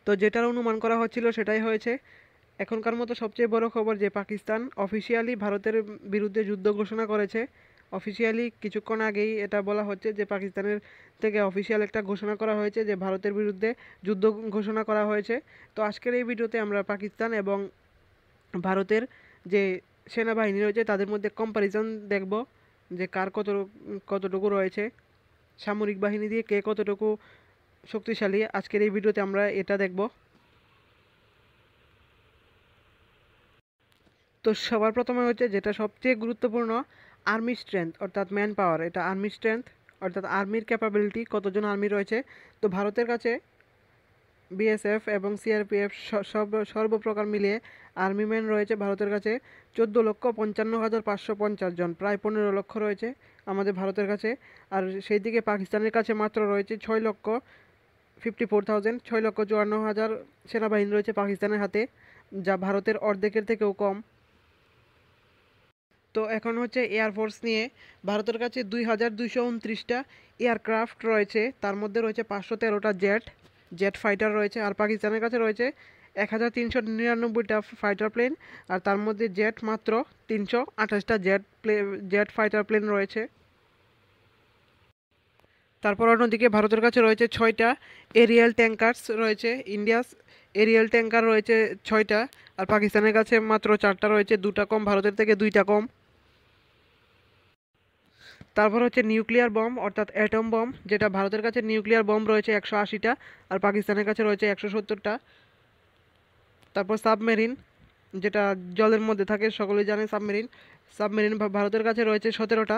তো যেটার অনুমান করা হচ্ছিল সেটাই হয়েছে। এখনকার মতো সবচেয়ে বড় খবর যে পাকিস্তান অফিসিয়ালি ভারতের বিরুদ্ধে যুদ্ধ ঘোষণা করেছে। অফিসিয়ালি কিছুক্ষণ আগেই এটা বলা হচ্ছে যে পাকিস্তানের থেকে অফিসিয়াল একটা ঘোষণা করা হয়েছে যে ভারতের বিরুদ্ধে যুদ্ধ ঘোষণা করা হয়েছে। তো আজকের এই ভিডিওতে আমরা পাকিস্তান এবং ভারতের যে সেনাবাহিনী রয়েছে তাদের মধ্যে কম্প্যারিজন দেখব, যে কার কতটুকু রয়েছে, সামরিক বাহিনী দিয়ে কে কতটুকু শক্তিশালী। আজকের এই ভিডিওতে আমরা এটা দেখব। তো সবার প্রথমে হচ্ছে যেটা সবচেয়ে গুরুত্বপূর্ণ, আর্মি স্ট্রেংথ অর্থাৎ ম্যান পাওয়ার। এটা আর্মি স্ট্রেংথ অর্থাৎ আর্মির ক্যাপাবিলিটি, কতজন আর্মি রয়েছে। তো ভারতের কাছে বিএসএফ এবং সিআরপিএফ সর্বপ্রকার মিলিয়ে আর্মি ম্যান রয়েছে ভারতের কাছে 14,55,550 জন, প্রায় 15 লক্ষ রয়েছে আমাদের ভারতের কাছে। আর সেই দিকে পাকিস্তানের কাছে মাত্র রয়েছে 6,54,000, 6,54,000 সেনাবাহিনী রয়েছে পাকিস্তানের হাতে, যা ভারতের অর্ধেকের থেকেও কম। তো এখন হচ্ছে এয়ারফোর্স নিয়ে, ভারতের কাছে 2,229টা এয়ারক্রাফট রয়েছে, তার মধ্যে রয়েছে 513টা জেট ফাইটার রয়েছে। আর পাকিস্তানের কাছে রয়েছে 1,399টা ফাইটার প্লেন, আর তার মধ্যে জেট মাত্র 328টা জেট ফাইটার প্লেন রয়েছে। তারপর অন্যদিকে ভারতের কাছে রয়েছে 6টা এরিয়াল ট্যাঙ্কার্স রয়েছে, ইন্ডিয়াস এরিয়াল ট্যাঙ্কার রয়েছে 6টা, আর পাকিস্তানের কাছে মাত্র 4টা রয়েছে, 2টা কম, ভারতের থেকে 2টা কম। তারপর হচ্ছে নিউক্লিয়ার বম অর্থাৎ অ্যাটম বম, যেটা ভারতের কাছে নিউক্লিয়ার বম রয়েছে 180টা, আর পাকিস্তানের কাছে রয়েছে 170টা। তারপর সাবমেরিন, যেটা জলের মধ্যে থাকে, সকলেই জানে সাবমেরিন। সাবমেরিন ভারতের কাছে রয়েছে 17টা,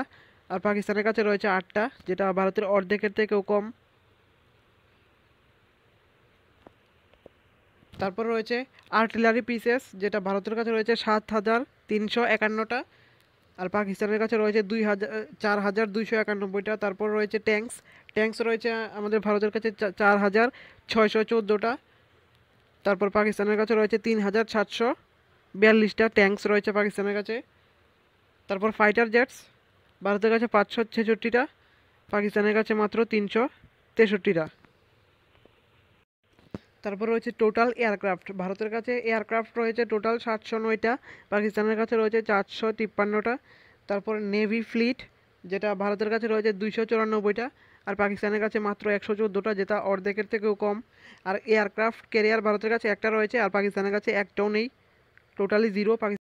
আর পাকিস্তানের কাছে রয়েছে 8টা, যেটা ভারতের অর্ধেকের থেকেও কম। তারপর রয়েছে আর্টিলারি পিসেস, যেটা ভারতের কাছে রয়েছে 7,351টা, আর পাকিস্তানের কাছে রয়েছে 4,291টা। তারপর রয়েছে ট্যাঙ্কস রয়েছে আমাদের ভারতের কাছে 4,614টা, তারপর পাকিস্তানের কাছে রয়েছে 3,742টা ট্যাঙ্কস রয়েছে পাকিস্তানের কাছে। তারপর ফাইটার জেটস, ভারতের কাছে 566টা, পাকিস্তানের কাছে মাত্র 363টা। তারপর রয়েছে টোটাল এয়ারক্রাফট, ভারতের কাছে এয়ারক্রাফট রয়েছে টোটাল 709টা, পাকিস্তানের কাছে রয়েছে 453টা। তারপর নেভি ফ্লিট, যেটা ভারতের কাছে রয়েছে 294টা, আর পাকিস্তানের কাছে মাত্র 114টা, যেটা অর্ধেকের থেকেও কম। আর এয়ারক্রাফট ক্যারিয়ার ভারতের কাছে একটা রয়েছে, আর পাকিস্তানের কাছে একটাও নেই, টোটালি জিরো।